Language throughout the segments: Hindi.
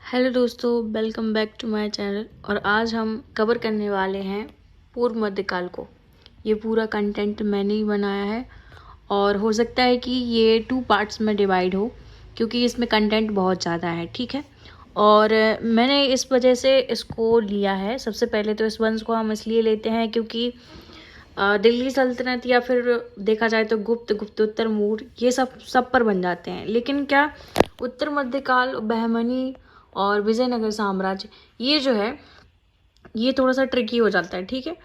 हेलो दोस्तों, welcome back to my channel. और आज हम कवर करने वाले हैं पूर्व मध्यकाल को। ये पूरा कंटेंट मैंने ही बनाया है और हो सकता है कि ये 2 पार्ट्स में डिवाइड हो, क्योंकि इसमें कंटेंट बहुत ज़्यादा है। ठीक है, और मैंने इस वजह से इसको लिया है। सबसे पहले तो इस वंश को हम इसलिए लेते हैं क्योंकि दिल्ली सल्तनत या फिर देखा जाए तो गुप्तोत्तर मूर ये सब पर बन जाते हैं। लेकिन क्या उत्तर मध्यकाल, बहमनी और विजयनगर साम्राज्य ये जो है ये थोड़ा सा ट्रिकी हो जाता है। ठीक है,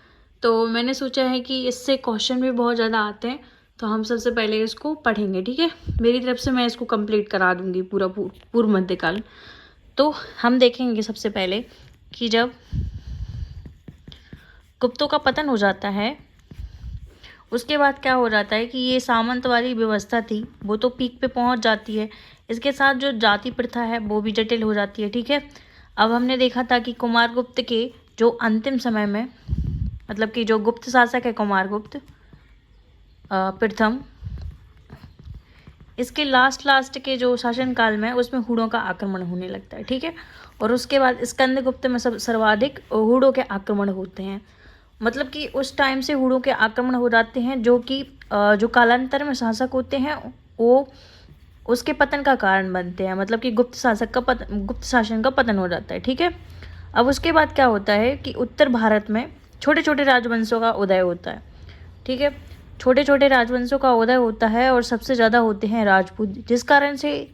तो मैंने सोचा है कि इससे क्वेश्चन भी बहुत ज़्यादा आते हैं, तो हम सबसे पहले इसको पढ़ेंगे। ठीक है, मेरी तरफ से मैं इसको कंप्लीट करा दूंगी पूरा पूर्व मध्यकाल। तो हम देखेंगे सबसे पहले कि जब गुप्तों का पतन हो जाता है उसके बाद क्या हो जाता है कि ये सामंत वाली व्यवस्था थी वो तो पीक पे पहुंच जाती है। इसके साथ जो जाति प्रथा है वो भी जटिल हो जाती है। ठीक है, अब हमने देखा था कि कुमारगुप्त के जो अंतिम समय में, मतलब कि जो गुप्त शासक है कुमारगुप्त प्रथम, इसके लास्ट के जो शासनकाल में उसमें हूणों का आक्रमण होने लगता है। ठीक है, और उसके बाद स्कंदगुप्त में सर्वाधिक हूणों के आक्रमण होते हैं। मतलब कि उस टाइम से हूणों के आक्रमण हो जाते हैं जो कि जो कालांतर में शासक होते हैं वो उसके पतन का कारण बनते हैं। मतलब कि गुप्त शासन का पतन हो जाता है। ठीक है, अब उसके बाद क्या होता है कि उत्तर भारत में छोटे छोटे राजवंशों का उदय होता है। ठीक है, छोटे छोटे राजवंशों का उदय होता है और सबसे ज़्यादा होते हैं राजपूत, जिस कारण से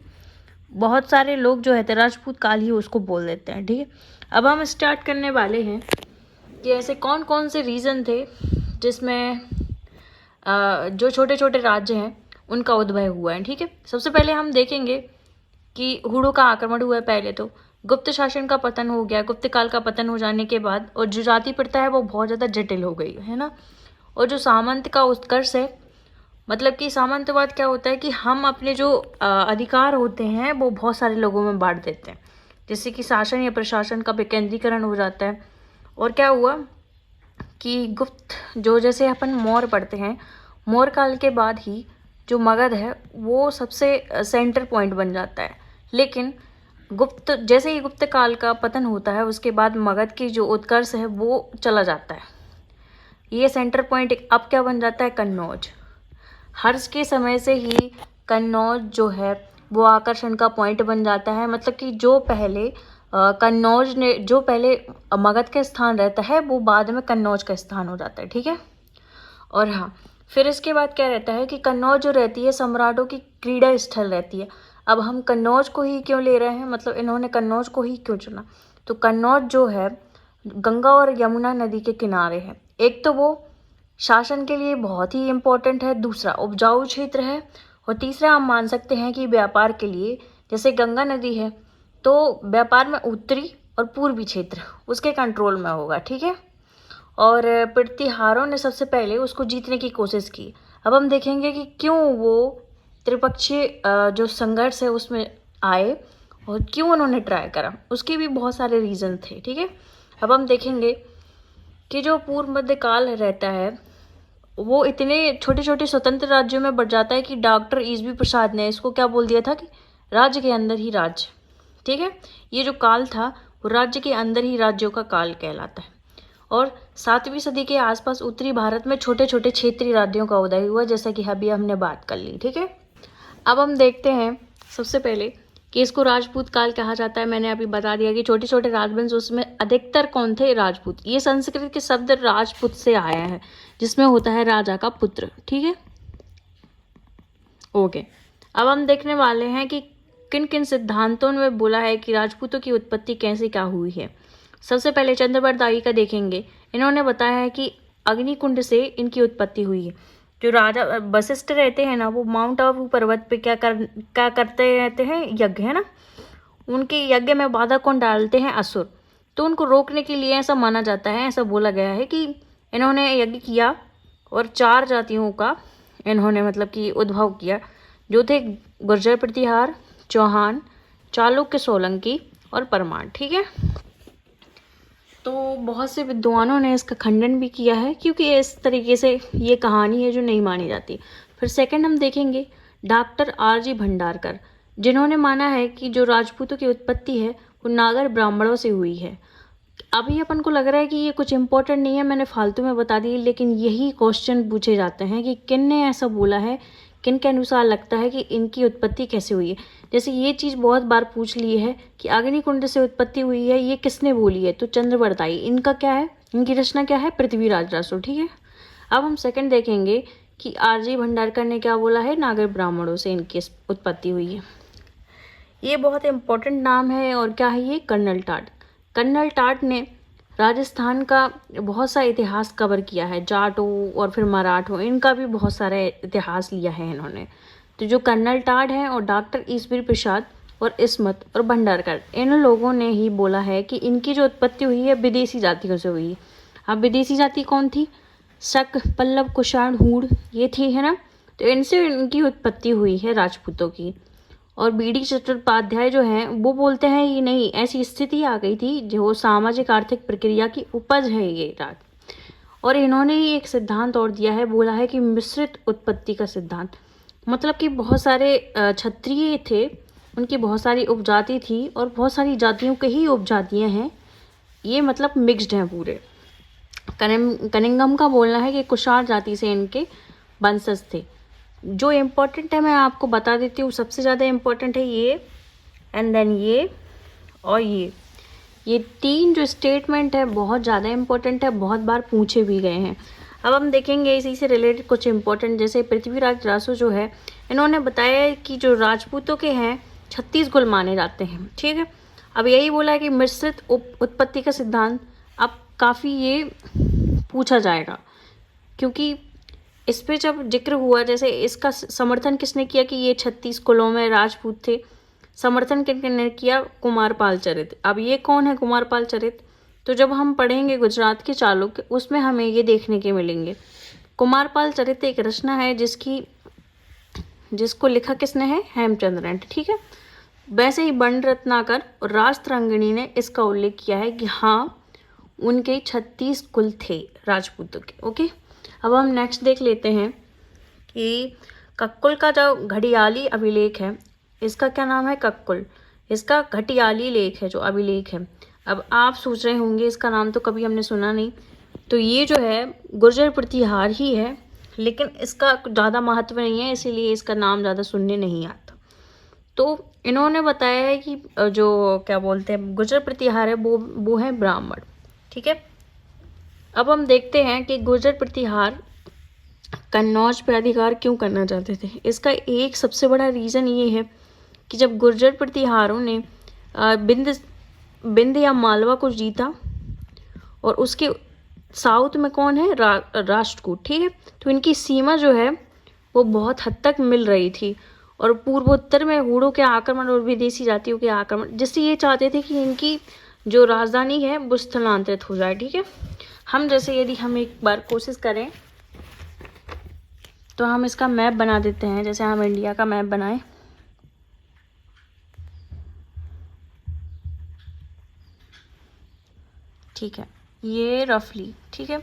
बहुत सारे लोग जो है राजपूत काल ही उसको बोल देते हैं। ठीक है, अब हम स्टार्ट करने वाले हैं कि ऐसे कौन कौन से रीज़न थे जिसमें जो छोटे छोटे राज्य हैं उनका उद्भव हुआ है। ठीक है, सबसे पहले हम देखेंगे कि हूणों का आक्रमण हुआ है। पहले तो गुप्त शासन का पतन हो गया। गुप्त काल का पतन हो जाने के बाद और जो जाति प्रथा है वो बहुत ज़्यादा जटिल हो गई है ना। और जो सामंत का उत्कर्ष है, मतलब कि सामंतवाद क्या होता है कि हम अपने जो अधिकार होते हैं वो बहुत सारे लोगों में बांट देते हैं, जिससे कि शासन या प्रशासन का विकेंद्रीकरण हो जाता है। और क्या हुआ कि गुप्त जो, जैसे अपन मौर्य पढ़ते हैं, मौर्य काल के बाद ही जो मगध है वो सबसे सेंटर पॉइंट बन जाता है। लेकिन जैसे ही गुप्त काल का पतन होता है उसके बाद मगध की जो उत्कर्ष है वो चला जाता है। ये सेंटर पॉइंट अब क्या बन जाता है, कन्नौज। हर्ष के समय से ही कन्नौज जो है वो आकर्षण का पॉइंट बन जाता है। मतलब कि जो पहले कन्नौज ने, जो पहले मगध का स्थान रहता है वो बाद में कन्नौज का स्थान हो जाता है। ठीक है, और हाँ, फिर इसके बाद क्या रहता है कि कन्नौज जो रहती है सम्राटों की क्रीड़ा स्थल रहती है। अब हम कन्नौज को ही क्यों ले रहे हैं, मतलब इन्होंने कन्नौज को ही क्यों चुना, तो कन्नौज जो है गंगा और यमुना नदी के किनारे है। एक तो वो शासन के लिए बहुत ही इम्पोर्टेंट है, दूसरा उपजाऊ क्षेत्र है, और तीसरा हम मान सकते हैं कि व्यापार के लिए, जैसे गंगा नदी है तो व्यापार में उत्तरी और पूर्वी क्षेत्र उसके कंट्रोल में होगा। ठीक है, और प्रतिहारों ने सबसे पहले उसको जीतने की कोशिश की। अब हम देखेंगे कि क्यों वो त्रिपक्षीय जो संघर्ष है उसमें आए और क्यों उन्होंने ट्राई करा, उसके भी बहुत सारे रीज़न थे। ठीक है, अब हम देखेंगे कि जो पूर्व मध्य काल रहता है वो इतने छोटे छोटे स्वतंत्र राज्यों में बढ़ जाता है कि डॉक्टर ईसवी प्रसाद ने इसको क्या बोल दिया था कि राज्य के अंदर ही राज्य। ठीक है, ये जो काल था वो राज्य के अंदर ही राज्यों का काल कहलाता है। और 7वीं सदी के आसपास उत्तरी भारत में छोटे छोटे क्षेत्रीय राज्यों का उदय हुआ, जैसा कि अभी हमने बात कर ली। ठीक है, अब हम देखते हैं सबसे पहले कि इसको राजपूत काल कहा जाता है। मैंने अभी बता दिया कि छोटे छोटे राजवंश, उसमें अधिकतर कौन थे, राजपूत। ये संस्कृत के शब्द राजपूत से आया है, जिसमें होता है राजा का पुत्र। ठीक है, ओके। अब हम देखने वाले हैं कि किन किन सिद्धांतों में बोला है कि राजपूतों की उत्पत्ति कैसे क्या हुई है। सबसे पहले चंद्रवरदायी का देखेंगे। इन्होंने बताया है कि अग्निकुंड से इनकी उत्पत्ति हुई है। जो राजा वशिष्ठ रहते हैं ना, वो माउंट आबू पर्वत पे क्या करते रहते हैं, यज्ञ है ना, उनके यज्ञ में बाधा कौन डालते हैं, असुर। तो उनको रोकने के लिए ऐसा माना जाता है, ऐसा बोला गया है कि इन्होंने यज्ञ किया और 4 जातियों का इन्होंने मतलब कि उद्भव किया, जो थे गुर्जर प्रतिहार, चौहान, चालुक्य सोलंकी और परमार। ठीक है, तो बहुत से विद्वानों ने इसका खंडन भी किया है, क्योंकि इस तरीके से ये कहानी है जो नहीं मानी जाती। फिर सेकंड हम देखेंगे डॉक्टर R.G. भंडारकर, जिन्होंने माना है कि जो राजपूतों की उत्पत्ति है वो नागर ब्राह्मणों से हुई है। अभी अपन को लग रहा है कि ये कुछ इंपॉर्टेंट नहीं है, मैंने फालतू में बता दी, लेकिन यही क्वेश्चन पूछे जाते हैं कि किन ने ऐसा बोला है, किन के अनुसार लगता है कि इनकी उत्पत्ति कैसे हुई है। जैसे ये चीज़ बहुत बार पूछ ली है कि अग्निकुंड से उत्पत्ति हुई है, ये किसने बोली है, तो चंद्रवरदाई। इनका क्या है, इनकी रचना क्या है, पृथ्वीराज रासो। ठीक है, अब हम सेकंड देखेंगे कि आरजी भंडारकर ने क्या बोला है, नागर ब्राह्मणों से इनकी उत्पत्ति हुई है। ये बहुत इंपॉर्टेंट नाम है। और क्या है ये, कर्नल टाट। कर्नल टाट ने राजस्थान का बहुत सा इतिहास कवर किया है, जाटों और फिर मराठों, इनका भी बहुत सारा इतिहास लिया है इन्होंने। तो जो कर्नल टाट हैं और डॉक्टर ईश्वरी प्रसाद और इस्मत और भंडारकर, इन लोगों ने ही बोला है कि इनकी जो उत्पत्ति हुई है विदेशी जातियों से हुई है। अब विदेशी जाति कौन थी, शक, पल्लव, कुषाण, हूण, ये थी, है ना। तो इनसे इनकी उत्पत्ति हुई है राजपूतों की। और बीडी चट्टोपाध्याय जो हैं वो बोलते हैं कि नहीं, ऐसी स्थिति आ गई थी जो सामाजिक आर्थिक प्रक्रिया की उपज है ये राज। और इन्होंने ही एक सिद्धांत और दिया है, बोला है कि मिश्रित उत्पत्ति का सिद्धांत। मतलब कि बहुत सारे क्षत्रिय थे, उनकी बहुत सारी उपजाति थी और बहुत सारी जातियों के ही उपजातियाँ हैं, ये मतलब मिक्स्ड हैं पूरे। कनिंगम का बोलना है कि कुषाण जाति से इनके वंशज थे। जो इम्पोर्टेंट है मैं आपको बता देती हूँ, सबसे ज़्यादा इम्पोर्टेंट है ये, एंड देन ये और ये तीन जो स्टेटमेंट है बहुत ज़्यादा इम्पोर्टेंट है, बहुत बार पूछे भी गए हैं। अब हम देखेंगे इसी से रिलेटेड कुछ इम्पोर्टेंट, जैसे पृथ्वीराज रासो जो है, इन्होंने बताया है कि जो राजपूतों के हैं 36 कुल माने जाते हैं। ठीक है, अब यही बोला है कि मिश्रित उत्पत्ति का सिद्धांत। अब काफ़ी ये पूछा जाएगा, क्योंकि इस पे जब जिक्र हुआ, जैसे इसका समर्थन किसने किया कि ये 36 कुलों में राजपूत थे, समर्थन किसने किया, कुमारपाल चरित। अब ये कौन है कुमारपाल चरित, तो जब हम पढ़ेंगे गुजरात के चालुक्य, उसमें हमें ये देखने के मिलेंगे। कुमारपाल चरित एक रचना है जिसको लिखा किसने है, हेमचंद्र ने। ठीक है, वैसे ही बंड रत्नाकर और राजतरंगिणी ने इसका उल्लेख किया है कि हाँ, उनके 36 कुल थे राजपूतों के। ओके, अब हम नेक्स्ट देख लेते हैं कि कक्कुल का जो घड़ियाली अभिलेख है, इसका क्या नाम है, कक्कुल। इसका घटियाली लेख है जो अभिलेख है। अब आप सोच रहे होंगे इसका नाम तो कभी हमने सुना नहीं, तो ये जो है गुर्जर प्रतिहार ही है, लेकिन इसका ज़्यादा महत्व नहीं है, इसीलिए इसका नाम ज़्यादा सुनने नहीं आता। तो इन्होंने बताया है कि जो क्या बोलते हैं गुर्जर प्रतिहार है वो है ब्राह्मण। ठीक है, अब हम देखते हैं कि गुर्जर प्रतिहार कन्नौज पर अधिकार क्यों करना चाहते थे। इसका एक सबसे बड़ा रीज़न ये है कि जब गुर्जर प्रतिहारों ने बिंद या मालवा को जीता, और उसके साउथ में कौन है, राष्ट्रकूट। ठीक है, तो इनकी सीमा जो है वो बहुत हद तक मिल रही थी, और पूर्वोत्तर में हूणों के आक्रमण और विदेशी जातियों के आक्रमण, जिससे ये चाहते थे कि इनकी जो राजधानी है वो स्थलांतरित हो जाए। ठीक है, हम जैसे यदि हम एक बार कोशिश करें तो हम इसका मैप बना देते हैं, जैसे हम इंडिया का मैप बनाएं। ठीक है, ये रफली, ठीक है,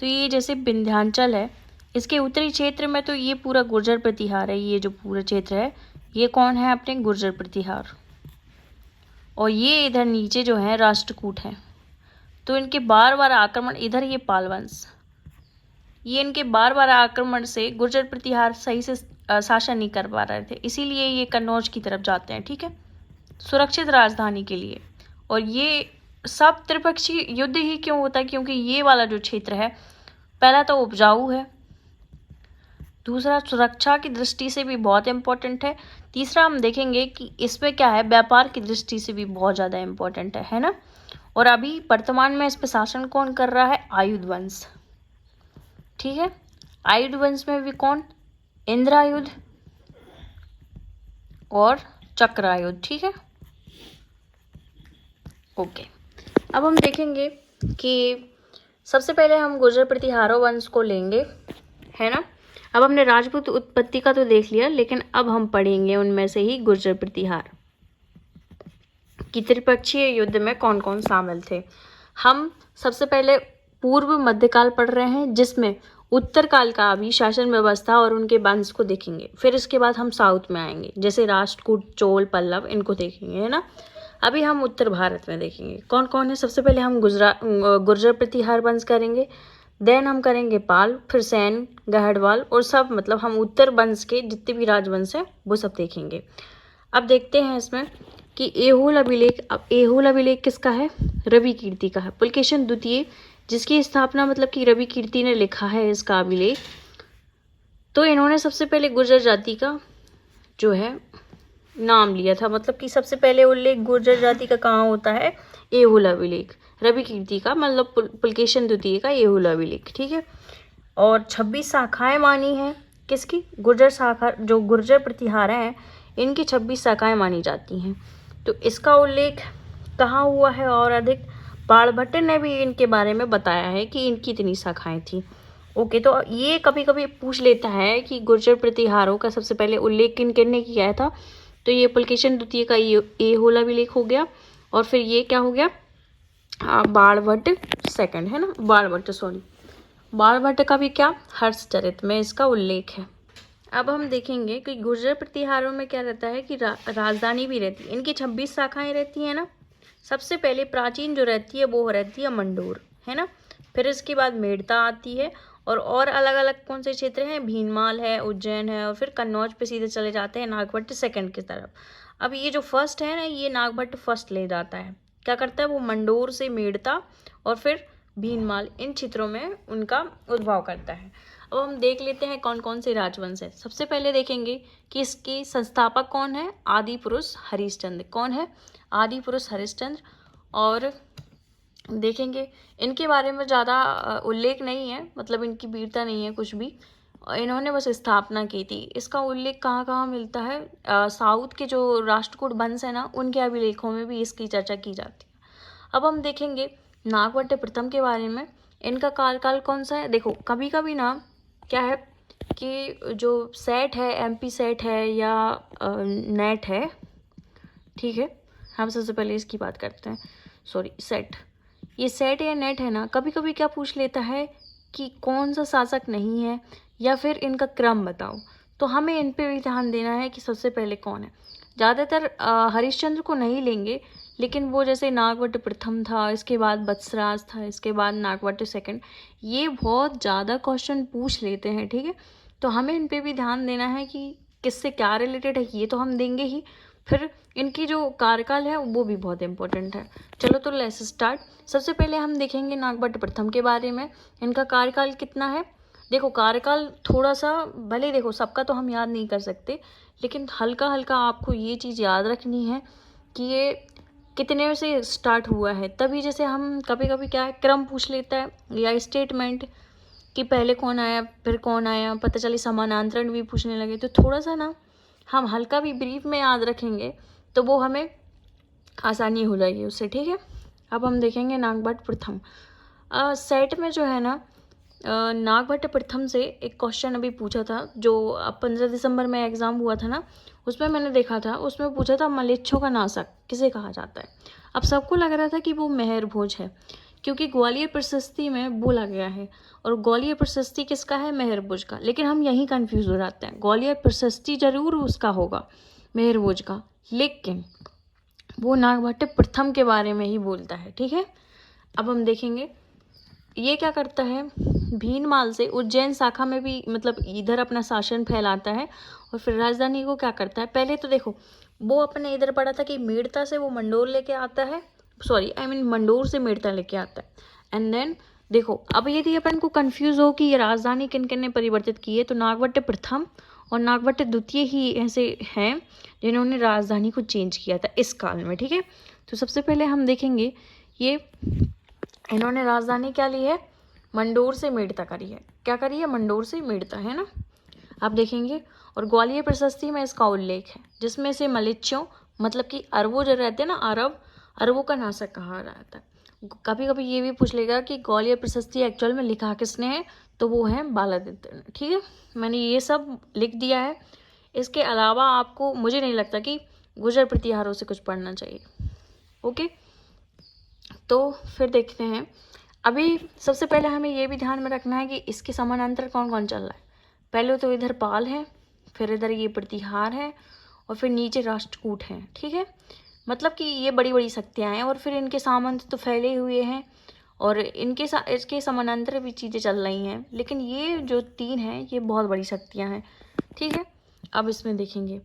तो ये जैसे विंध्याचल है, इसके उत्तरी क्षेत्र में तो ये पूरा गुर्जर प्रतिहार है। ये जो पूरा क्षेत्र है ये कौन है, अपने गुर्जर प्रतिहार। और ये इधर नीचे जो है राष्ट्रकूट है। तो इनके बार बार आक्रमण, इधर ये पाल वंश, ये इनके बार बार आक्रमण से गुर्जर प्रतिहार सही से शासन नहीं कर पा रहे थे, इसीलिए ये कन्नौज की तरफ जाते हैं। ठीक है, सुरक्षित राजधानी के लिए। और ये सब त्रिपक्षीय युद्ध ही क्यों होता है, क्योंकि ये वाला जो क्षेत्र है, पहला तो उपजाऊ है, दूसरा सुरक्षा की दृष्टि से भी बहुत इम्पोर्टेंट है, तीसरा हम देखेंगे कि इसमें क्या है, व्यापार की दृष्टि से भी बहुत ज़्यादा इम्पोर्टेंट है ना। और अभी वर्तमान में इस पर शासन कौन कर रहा है, आयुध वंश। ठीक है, आयुध वंश में भी कौन, इंद्रायुध और चक्रायुध। ठीक है, ओके, अब हम देखेंगे कि सबसे पहले हम गुर्जर प्रतिहारों वंश को लेंगे, है ना। अब हमने राजपूत उत्पत्ति का तो देख लिया, लेकिन अब हम पढ़ेंगे उनमें से ही गुर्जर प्रतिहार कि त्रिपक्षीय युद्ध में कौन कौन शामिल थे। हम सबसे पहले पूर्व मध्यकाल पढ़ रहे हैं, जिसमें उत्तर काल का अभी शासन व्यवस्था और उनके वंश को देखेंगे। फिर इसके बाद हम साउथ में आएंगे, जैसे राष्ट्रकूट, चोल, पल्लव, इनको देखेंगे, है ना। अभी हम उत्तर भारत में देखेंगे कौन कौन है। सबसे पहले हम गुर्जर प्रतिहार वंश करेंगे, देन हम करेंगे पाल, फिर सैन, गहड़वाल और सब, मतलब हम उत्तर वंश के जितने भी राजवंश हैं वो सब देखेंगे। अब देखते हैं इसमें कि ऐहोल अभिलेख। अब ऐहोल अभिलेख किसका है? रवि कीर्ति का है। पुलकेशिन द्वितीय, जिसकी स्थापना मतलब कि रवि कीर्ति ने लिखा है इसका अभिलेख। तो इन्होंने सबसे पहले गुर्जर जाति का जो है नाम लिया था, मतलब कि सबसे पहले उल्लेख गुर्जर जाति का कहाँ होता है? ऐहोल अभिलेख, रवि कीर्ति का, मतलब पुलकेशिन द्वितीय का ऐहोल अभिलेख, ठीक है। और 26 शाखाएं मानी हैं किसकी? गुर्जर शाखा, जो गुर्जर प्रतिहार हैं इनकी 26 शाखाएं मानी जाती हैं। तो इसका उल्लेख कहाँ हुआ है और अधिक? बाणभट्ट ने भी इनके बारे में बताया है कि इनकी इतनी शाखाएं थी। ओके, तो ये कभी कभी पूछ लेता है कि गुर्जर प्रतिहारों का सबसे पहले उल्लेख किन किन ने किया था। तो ये पुलकेशिन द्वितीय का ऐहोल अभिलेख हो गया, और फिर ये क्या हो गया? बाणभट्ट सेकंड है ना, बाणभट्ट का भी क्या? हर्षचरित में इसका उल्लेख है। अब हम देखेंगे कि गुर्जर प्रतिहारों में क्या रहता है कि राजधानी भी रहती है। इनकी 26 शाखाएं रहती हैं ना। सबसे पहले प्राचीन जो रहती है वो रहती है मंडोर, है ना। फिर इसके बाद मेड़ता आती है, और अलग अलग कौन से क्षेत्र हैं? भीनमाल है, उज्जैन है, और फिर कन्नौज पे सीधे चले जाते हैं नागभट्ट सेकंड की तरफ। अब ये जो फर्स्ट है ना, ये नागभट्ट फर्स्ट ले जाता है। क्या करता है वो? मंडोर से मेड़ता और फिर भीनमाल, इन क्षेत्रों में उनका उद्भव करता है। अब हम देख लेते हैं कौन कौन से राजवंश है। सबसे पहले देखेंगे कि इसके संस्थापक कौन है? आदि पुरुष हरिश्चंद्र। कौन है? आदि पुरुष हरिश्चंद्र। और देखेंगे इनके बारे में ज़्यादा उल्लेख नहीं है, मतलब इनकी वीरता नहीं है कुछ भी, इन्होंने बस स्थापना की थी। इसका उल्लेख कहाँ कहाँ मिलता है? साउथ के जो राष्ट्रकूट वंश है ना, उनके अभिलेखों में भी इसकी चर्चा की जाती है। अब हम देखेंगे नागभट्ट प्रथम के बारे में। इनका कार्यकाल कौन सा है? देखो कभी कभी ना क्या है कि जो सेट है, एमपी सेट है या नेट है, ठीक है, हम सबसे पहले इसकी बात करते हैं। सॉरी, सेट, ये सेट या नेट है ना, कभी कभी क्या पूछ लेता है कि कौन सा शासक नहीं है, या फिर इनका क्रम बताओ। तो हमें इन पे भी ध्यान देना है कि सबसे पहले कौन है। ज़्यादातर हरिश्चंद्र को नहीं लेंगे, लेकिन वो जैसे नागभट्ट प्रथम था, इसके बाद वत्सराज था, इसके बाद नागभट्ट सेकंड, ये बहुत ज़्यादा क्वेश्चन पूछ लेते हैं, ठीक है। तो हमें इन पे भी ध्यान देना है कि किससे क्या रिलेटेड है, ये तो हम देंगे ही, फिर इनकी जो कार्यकाल है वो भी बहुत इंपॉर्टेंट है। चलो तो लेट्स स्टार्ट। सबसे पहले हम देखेंगे नागभट्ट प्रथम के बारे में। इनका कार्यकाल कितना है? देखो कार्यकाल थोड़ा सा, भले देखो सबका तो हम याद नहीं कर सकते, लेकिन हल्का हल्का आपको ये चीज़ याद रखनी है कि ये कितने से स्टार्ट हुआ है। तभी जैसे हम कभी कभी क्या है, क्रम पूछ लेता है या स्टेटमेंट कि पहले कौन आया फिर कौन आया, पता चले समानांतरण भी पूछने लगे, तो थोड़ा सा ना हम हल्का भी ब्रीफ में याद रखेंगे तो वो हमें आसानी हो जाएगी उससे, ठीक है। अब हम देखेंगे नागभट्ट प्रथम। सेट में जो है ना, नागभट्ट प्रथम से एक क्वेश्चन अभी पूछा था, जो 15 दिसंबर में एग्ज़ाम हुआ था ना, उसमें मैंने देखा था, उसमें पूछा था मलेच्छों का नाशक किसे कहा जाता है। अब सबको लग रहा था कि वो मेहर भोज है, क्योंकि ग्वालियर प्रशस्ति में बोला गया है, और ग्वालियर प्रशस्ति किसका है? मेहर भोज का। लेकिन हम यहीं कंफ्यूज हो जाते हैं, ग्वालियर प्रशस्ति जरूर उसका होगा, मेहर भोज का, लेकिन वो नागभट्ट प्रथम के बारे में ही बोलता है, ठीक है। अब हम देखेंगे ये क्या करता है, भीनमाल से उज्जैन शाखा में भी, मतलब इधर अपना शासन फैलाता है, और फिर राजधानी को क्या करता है, पहले तो देखो वो अपने इधर पढ़ा था कि मेड़ता से वो मंडोर लेके आता है, मंडोर से मेड़ता लेके आता है। एंड देन देखो, अब यदि अपन को कंफ्यूज हो कि ये राजधानी किन किन ने परिवर्तित की है, तो नागभट्ट प्रथम और नागभट्ट द्वितीय ही ऐसे हैं जिन्होंने राजधानी को चेंज किया था इस काल में, ठीक है। तो सबसे पहले हम देखेंगे ये इन्होंने राजधानी क्या ली है? मंडोर से मेड़ता करी है। क्या करी है? मंडोर से मेड़ता, है ना। आप देखेंगे, और ग्वालियर प्रशस्ति में इसका उल्लेख है, जिसमें से मलेच्छों, मतलब कि अरबों जो रहते हैं ना, अरबों का नाशक कहा जाता है। कभी कभी ये भी पूछ लेगा कि ग्वालियर प्रशस्ति एक्चुअल में लिखा किसने है, तो वो है बालादित्य ने, ठीक है। मैंने ये सब लिख दिया है। इसके अलावा आपको, मुझे नहीं लगता कि गुर्जर प्रतिहारों से कुछ पढ़ना चाहिए, ओके। तो फिर देखते हैं, अभी सबसे पहले हमें ये भी ध्यान में रखना है कि इसके समानांतर कौन कौन चल रहा है। पहले तो इधर पाल है, फिर इधर ये प्रतिहार है, और फिर नीचे राष्ट्रकूट है, ठीक है। मतलब कि ये बड़ी बड़ी शक्तियाँ हैं और फिर इनके सामंत तो फैले हुए हैं और इसके समानांतर भी चीज़ें चल रही हैं, लेकिन ये जो 3 हैं ये बहुत बड़ी शक्तियाँ हैं, ठीक है। अब इसमें देखेंगे,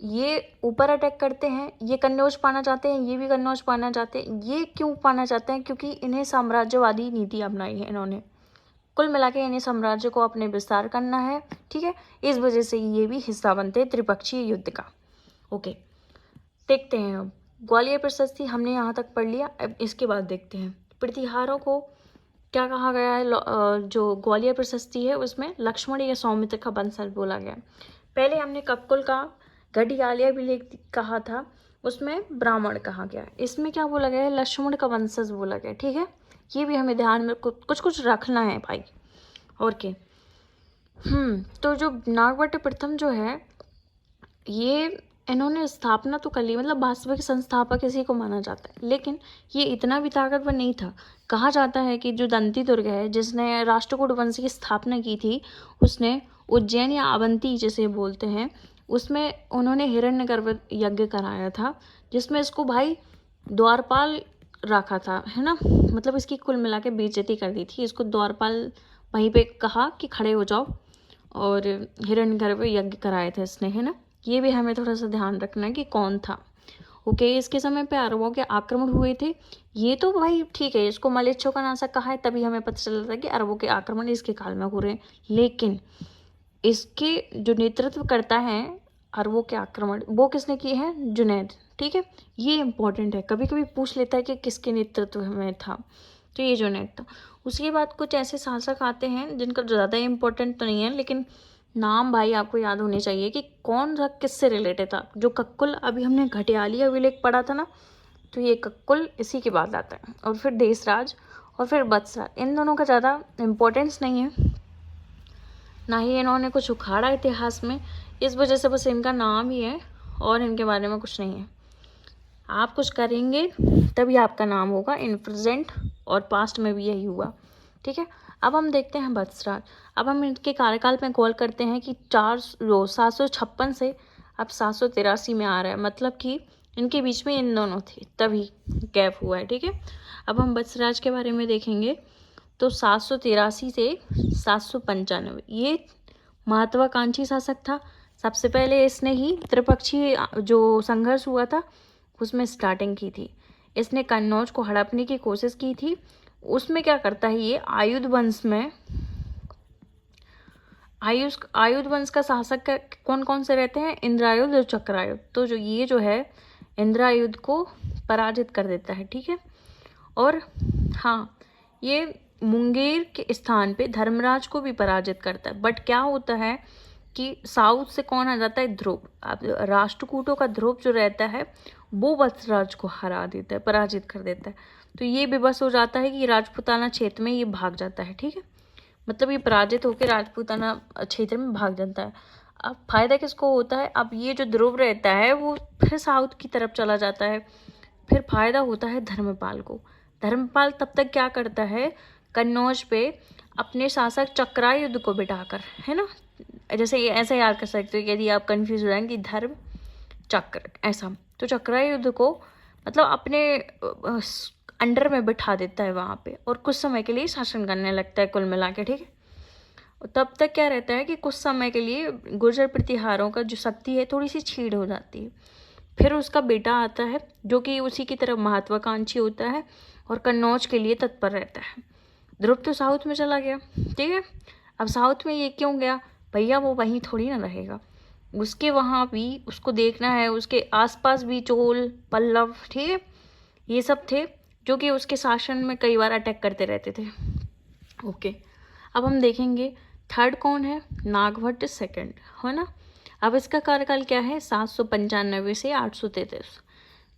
ये ऊपर अटैक करते हैं, ये कन्नौज पाना चाहते हैं, ये भी कन्नौज पाना चाहते हैं। ये क्यों पाना चाहते हैं? क्योंकि इन्हें साम्राज्यवादी नीति अपनाई है इन्होंने, कुल मिला के इन्हें साम्राज्य को अपने विस्तार करना है, ठीक है। इस वजह से ये भी हिस्सा बनते हैं त्रिपक्षीय युद्ध का। ओके, देखते हैं अब ग्वालियर प्रशस्ति हमने यहाँ तक पढ़ लिया। अब इसके बाद देखते हैं प्रतिहारों को क्या कहा गया है। जो ग्वालियर प्रशस्ति है उसमें लक्ष्मण या सौमित्र का वंशज बोला गया। पहले हमने कक्कुल का घटियालिया विलेख कहा था, उसमें ब्राह्मण कहा गया। इसमें क्या बोला गया है? लक्ष्मण का वंशज बोला गया, ठीक है। ये भी हमें ध्यान में कुछ कुछ रखना है भाई। और क्या तो जो नागभट्ट प्रथम जो है ये इन्होंने स्थापना तो कर ली, मतलब वास्तविक संस्थापक इसी को माना जाता है, लेकिन ये इतना भी ताकतवर नहीं था। कहा जाता है कि जो दंती दुर्ग है जिसने राष्ट्रकूट वंश की स्थापना की थी, उसने उज्जैन या अवंती जिसे बोलते हैं उसमें उन्होंने हिरण्यगर्भ यज्ञ कराया था, जिसमें इसको भाई द्वारपाल रखा था, है ना। मतलब इसकी कुल मिला के बेइज्जती कर दी थी। इसको द्वारपाल वहीं पे कहा कि खड़े हो जाओ और हिरण्यगर्भ यज्ञ कराए थे इसने, है ना। ये भी हमें थोड़ा सा ध्यान रखना है कि कौन था। ओके, इसके समय पे अरबों के आक्रमण हुए थे। ये तो भाई ठीक है, इसको मलेच्छों का नाशक कहा है, तभी हमें पता चल रहा था कि अरबों के आक्रमण इसके काल में हो रहे हैं। लेकिन इसके जो नेतृत्व करता है अरबों के आक्रमण, वो किसने किए हैं? जुनैद, ठीक है। ये इंपॉर्टेंट है, कभी कभी पूछ लेता है कि किसके नेतृत्व में था, तो ये जुनैद था। उसके बाद कुछ ऐसे शासक आते हैं जिनका ज़्यादा इंपॉर्टेंट तो नहीं है, लेकिन नाम भाई आपको याद होने चाहिए कि कौन सा किससे रिलेटेड था। जो कक्कुल अभी हमने घटियालिया विलेख पढ़ा था ना, तो ये कक्कुल इसी के बाद आता है। और फिर देशराज और फिर वत्सराज, इन दोनों का ज़्यादा इम्पोर्टेंस नहीं है, ना ही इन्होंने कुछ उखाड़ा इतिहास में, इस वजह से बस इनका नाम ही है और इनके बारे में कुछ नहीं है। आप कुछ करेंगे तभी आपका नाम होगा, इन प्रेजेंट और पास्ट में भी यही हुआ, ठीक है। अब हम देखते हैं वत्सराज। अब हम इनके कार्यकाल में कॉल करते हैं कि 756 से अब 783 में आ रहा है, मतलब कि इनके बीच में इन दोनों थे तभी गैप हुआ है, ठीक है। अब हम वत्सराज के बारे में देखेंगे तो 783 से 795 ये महत्वाकांक्षी शासक था। सबसे पहले इसने ही त्रिपक्षीय जो संघर्ष हुआ था उसमें स्टार्टिंग की थी। इसने कन्नौज को हड़पने की कोशिश की थी। उसमें क्या करता है ये आयुध वंश में, आयुध वंश का शासक कौन कौन से रहते हैं? इंद्रायुध और चक्रायुध। तो जो ये जो है इंद्रायुध को पराजित कर देता है, ठीक है। और हाँ, ये मुंगेर के स्थान पे धर्मराज को भी पराजित करता है। बट क्या होता है कि साउथ से कौन आ जाता है? ध्रुव। अब राष्ट्रकूटों का ध्रुव जो रहता है वो वत्सराज को हरा देता है, पराजित कर देता है। तो ये विवश हो जाता है कि राजपूताना क्षेत्र में ये भाग जाता है, ठीक है। मतलब ये पराजित होकर राजपूताना क्षेत्र में भाग जाता है। अब फायदा किसको होता है? अब ये जो ध्रुव रहता है वो फिर साउथ की तरफ चला जाता है। फिर फायदा होता है धर्मपाल को। धर्मपाल तब तक क्या करता है? कन्नौज पे अपने शासक चक्रायुध को बिठाकर, है ना, जैसे ये ऐसा याद कर सकते हो यदि आप कंफ्यूज हो जाएंगे, धर्म चक्र ऐसा, तो चक्रायुध को मतलब अपने अंडर में बिठा देता है वहाँ पे और कुछ समय के लिए शासन करने लगता है कुल मिला के, ठीक है। तब तक क्या रहता है कि कुछ समय के लिए गुर्जर प्रतिहारों का जो शक्ति है थोड़ी सी छीड़ हो जाती है। फिर उसका बेटा आता है जो कि उसी की तरफ महत्वाकांक्षी होता है और कन्नौज के लिए तत्पर रहता है। ध्रुव तो साउथ में चला गया, ठीक है। अब साउथ में ये क्यों गया? भैया वो वहीं थोड़ी ना रहेगा, उसके वहाँ भी उसको देखना है, उसके आसपास भी चोल पल्लव, ठीक है, ये सब थे जो कि उसके शासन में कई बार अटैक करते रहते थे। ओके, अब हम देखेंगे थर्ड कौन है? नागभट्ट सेकंड, है ना। अब इसका कार्यकाल क्या है? 795 से 833।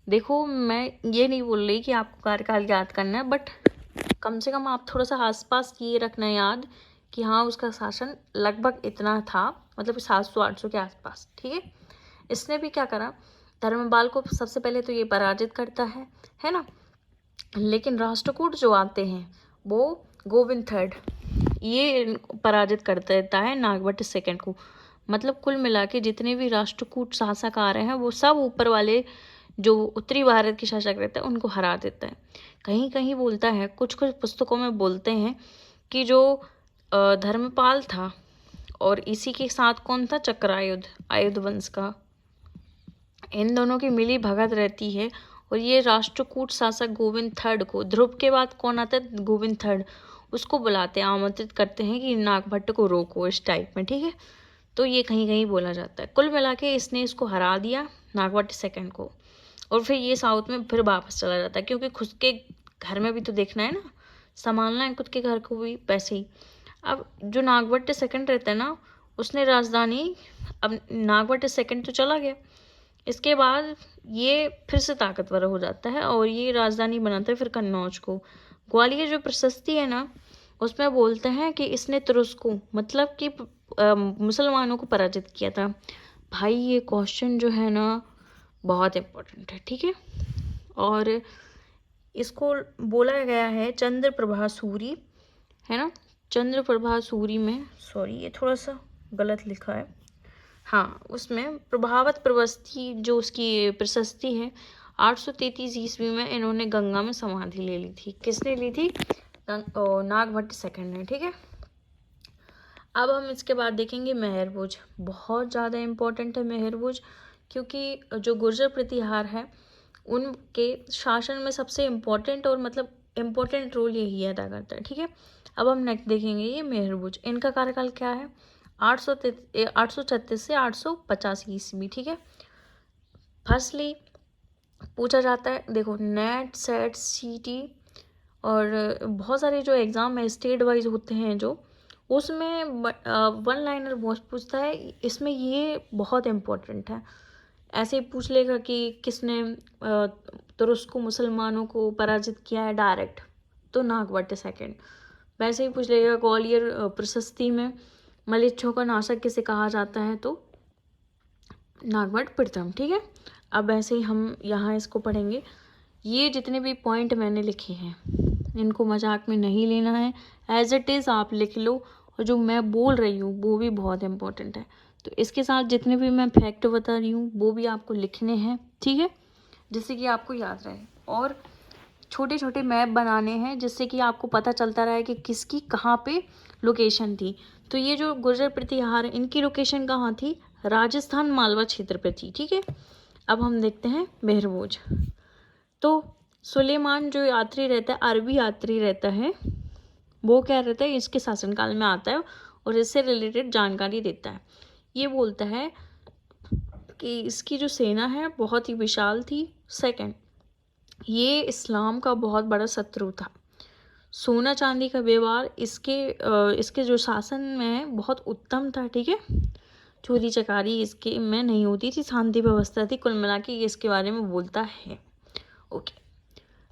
देखो मैं ये नहीं बोल रही कि आपको कार्यकाल याद करना है, बट कम से कम आप थोड़ा सा आसपास ये रखना याद कि हाँ उसका शासन लगभग इतना था, मतलब 700-800 के आसपास, ठीक है। इसने भी क्या करा? धर्मपाल को सबसे पहले तो ये पराजित करता है ना। लेकिन राष्ट्रकूट जो आते हैं वो गोविंद थर्ड ये पराजित कर देता है नागभट्ट सेकंड को। मतलब कुल मिला के जितने भी राष्ट्रकूट शासक आ रहे हैं वो सब ऊपर वाले जो उत्तरी भारत के शासक रहते हैं उनको हरा देता है। कहीं कहीं बोलता है, कुछ कुछ पुस्तकों में बोलते हैं कि जो धर्मपाल था और इसी के साथ कौन था, चक्रायुध, आयुध वंश का, इन दोनों की मिली भगत रहती है। और ये राष्ट्रकूट शासक गोविंद थर्ड को, ध्रुव के बाद कौन आता है, गोविंद थर्ड, उसको बुलाते हैं, आमंत्रित करते हैं कि नागभट्ट को रोको, इस टाइप में, ठीक है। तो ये कहीं कहीं बोला जाता है। कुल मिला के इसने इसको हरा दिया, नागभट्ट सेकंड को, और फिर ये साउथ में फिर वापस चला जाता है, क्योंकि खुद के घर में भी तो देखना है ना, संभालना है खुद के घर को भी, वैसे ही। अब जो नागभट्ट सेकंड रहता है ना, उसने राजधानी, अब नागभट्ट सेकंड तो चला गया, इसके बाद ये फिर से ताकतवर हो जाता है और ये राजधानी बनाता है फिर कन्नौज को। ग्वालियर जो प्रशस्ति है ना, उसमें बोलते हैं कि इसने तुरुस्को, मतलब कि मुसलमानों को पराजित किया था। भाई ये क्वेश्चन जो है ना बहुत इम्पोर्टेंट है, ठीक है। और इसको बोला गया है चंद्रप्रभा सूरी, है ना, चंद्रप्रभा सूरी में, सॉरी ये थोड़ा सा गलत लिखा है, हाँ, उसमें प्रभावत प्रवस्ती जो उसकी प्रशस्ति है, 833 ईस्वी में इन्होंने गंगा में समाधि ले ली थी। किसने ली थी, नागभट्ट सेकंड ने, ठीक है। अब हम इसके बाद देखेंगे मेहरभोज। बहुत ज़्यादा इम्पोर्टेंट है मेहरभोज, क्योंकि जो गुर्जर प्रतिहार है उनके शासन में सबसे इम्पोर्टेंट और मतलब इम्पोर्टेंट रोल यही अदा करता है, ठीक है। अब हम नेक्स्ट देखेंगे ये मेहरभोज। इनका कार्यकाल क्या है, 836 से 850 ईस्वी, ठीक है। फर्स्टली पूछा जाता है, देखो नेट सेट सीटी और बहुत सारे जो एग्ज़ाम है स्टेट वाइज होते हैं जो, उसमें वन लाइनर बहुत पूछता है, इसमें ये बहुत इम्पोर्टेंट है। ऐसे ही पूछ लेगा कि किसने तुरुस्को मुसलमानों को पराजित किया है डायरेक्ट, तो नागभट्ट सेकंड। वैसे ही पूछ लेगा ग्वालियर प्रशस्ति में मलेच्छों का नाशक किसे कहा जाता है, तो नागभट्ट प्रथम, ठीक है। अब ऐसे ही हम यहाँ इसको पढ़ेंगे। ये जितने भी पॉइंट मैंने लिखे हैं इनको मजाक में नहीं लेना है, एज इट इज़ आप लिख लो, और जो मैं बोल रही हूँ वो भी बहुत इम्पोर्टेंट है। तो इसके साथ जितने भी मैं फैक्ट बता रही हूँ वो भी आपको लिखने हैं, ठीक है, जिससे कि आपको याद रहे। और छोटे छोटे मैप बनाने हैं जिससे कि आपको पता चलता रहे कि किसकी कहाँ पे लोकेशन थी। तो ये जो गुर्जर प्रतिहार है इनकी लोकेशन कहाँ थी, राजस्थान मालवा क्षेत्र पे थी, ठीक है। अब हम देखते हैं मेहरभोज। तो सुलेमान जो यात्री रहता है, अरबी यात्री रहता है, वो क्या रहता है, इसके शासनकाल में आता है और इससे रिलेटेड जानकारी देता है। ये बोलता है कि इसकी जो सेना है बहुत ही विशाल थी। सेकंड, ये इस्लाम का बहुत बड़ा शत्रु था। सोना चांदी का व्यवहार इसके जो शासन में बहुत उत्तम था, ठीक है। चोरी चकारी इसके में नहीं होती थी, शांति व्यवस्था थी। कुल मिला के ये इसके बारे में बोलता है, ओके।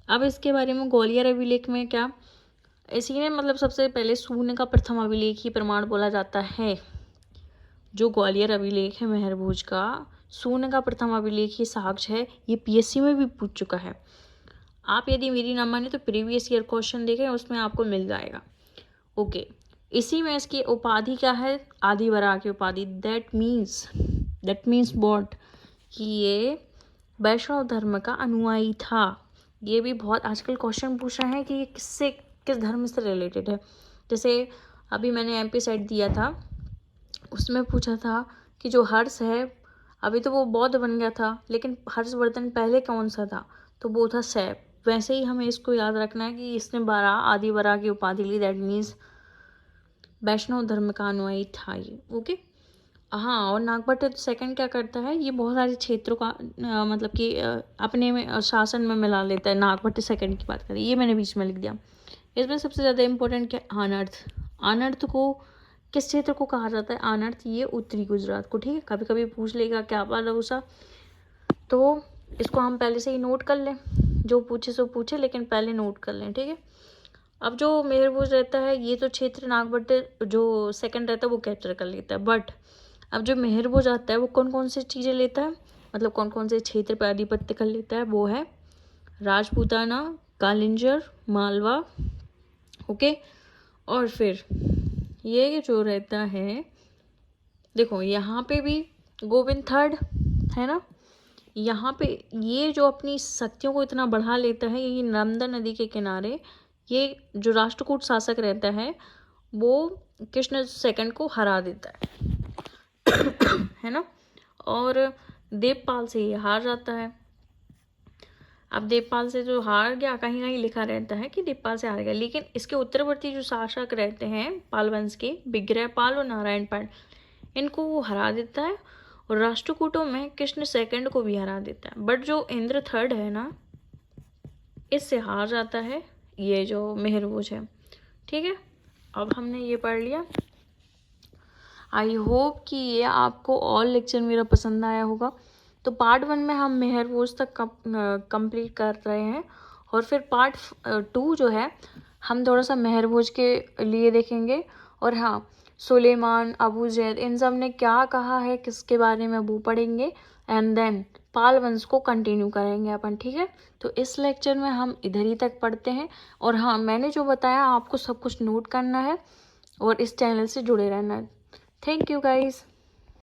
अब इसके बारे में ग्वालियर अभिलेख में क्या, इसी ने मतलब सबसे पहले शून्य का प्रथम अभिलेख ही प्रमाण बोला जाता है। जो ग्वालियर अभिलेख है मेहरभोज का, शून्य का प्रथम अभिलेख ही साक्ष्य है। ये पीएससी में भी पूछ चुका है। आप यदि मेरी ना माने तो प्रीवियस ईयर क्वेश्चन देखें, उसमें आपको मिल जाएगा, ओके। इसी में इसकी उपाधि क्या है, आदिवराह की उपाधि। दैट मीन्स व्हाट, कि ये वैष्णव धर्म का अनुयायी था। ये भी बहुत आजकल क्वेश्चन पूछ रहे हैं कि ये किस धर्म से रिलेटेड है। जैसे अभी मैंने एमपी सेट दिया था, उसमें पूछा था कि जो हर्ष है, अभी तो वो बौद्ध बन गया था, लेकिन हर्षवर्धन पहले कौन सा था, तो वो था शैव। वैसे ही हमें इसको याद रखना है कि इसने आदिवराह की उपाधि ली। दैट मीन्स वैष्णव धर्म का अनुयायी था ये, ओके। हाँ, और नागभट्ट सेकंड क्या करता है, ये बहुत सारे क्षेत्रों का मतलब कि अपने में शासन में मिला लेता है। नागभट्ट सेकंड की बात करें, ये मैंने बीच में लिख दिया। इसमें सबसे ज़्यादा इम्पोर्टेंट क्या, आनर्थ को किस क्षेत्र को कहा जाता है, आनर्थ ये उत्तरी गुजरात को, ठीक है। कभी कभी पूछ लेगा क्या भरोसा, तो इसको हम पहले से ही नोट कर लें, जो पूछे सो पूछे, लेकिन पहले नोट कर लें, ठीक है। अब जो मेहरभोज रहता है ये तो क्षेत्र नागभट्ट जो सेकंड रहता है वो कैप्चर कर लेता है, बट अब जो मेहरभोज आता है वो कौन कौन सी चीज़ें लेता है, मतलब कौन कौन से क्षेत्र पर आधिपत्य कर लेता है, वो है राजपूताना, कालिंजर, मालवा, ओके। और फिर ये जो रहता है, देखो यहाँ पे भी गोविंद थर्ड है ना, यहाँ पे ये जो अपनी शक्तियों को इतना बढ़ा लेता है, ये नर्मदा नदी के किनारे ये जो राष्ट्रकूट शासक रहता है वो कृष्ण सेकंड को हरा देता है ना। और देवपाल से ये हार जाता है। अब देवपाल से जो हार गया, कहीं कहीं लिखा रहता है कि देवपाल से हार गया, लेकिन इसके उत्तरवर्ती जो शासक रहते हैं पाल वंश के, विग्रहपाल और नारायण पाल, इनको वो हरा देता है और राष्ट्रकूटों में कृष्ण सेकंड को भी हरा देता है। बट जो इंद्र थर्ड है ना, इससे हार जाता है ये जो मेहरभोज है। ठीक है, अब हमने ये पढ़ लिया। आई होप कि ये आपको और लेक्चर मेरा पसंद आया होगा। तो पार्ट 1 में हम मेहरभोज तक कंप्लीट कर रहे हैं और फिर पार्ट 2 जो है हम थोड़ा सा मेहरभोज के लिए देखेंगे। और हाँ, सुलेमान, अबू जैद, इन सब ने क्या कहा है किसके बारे में वो पढ़ेंगे। एंड देन पाल वंश को कंटिन्यू करेंगे अपन। ठीक है, तो इस लेक्चर में हम इधर ही तक पढ़ते हैं। और हाँ, मैंने जो बताया आपको सब कुछ नोट करना है और इस चैनल से जुड़े रहना है। Thank you guys.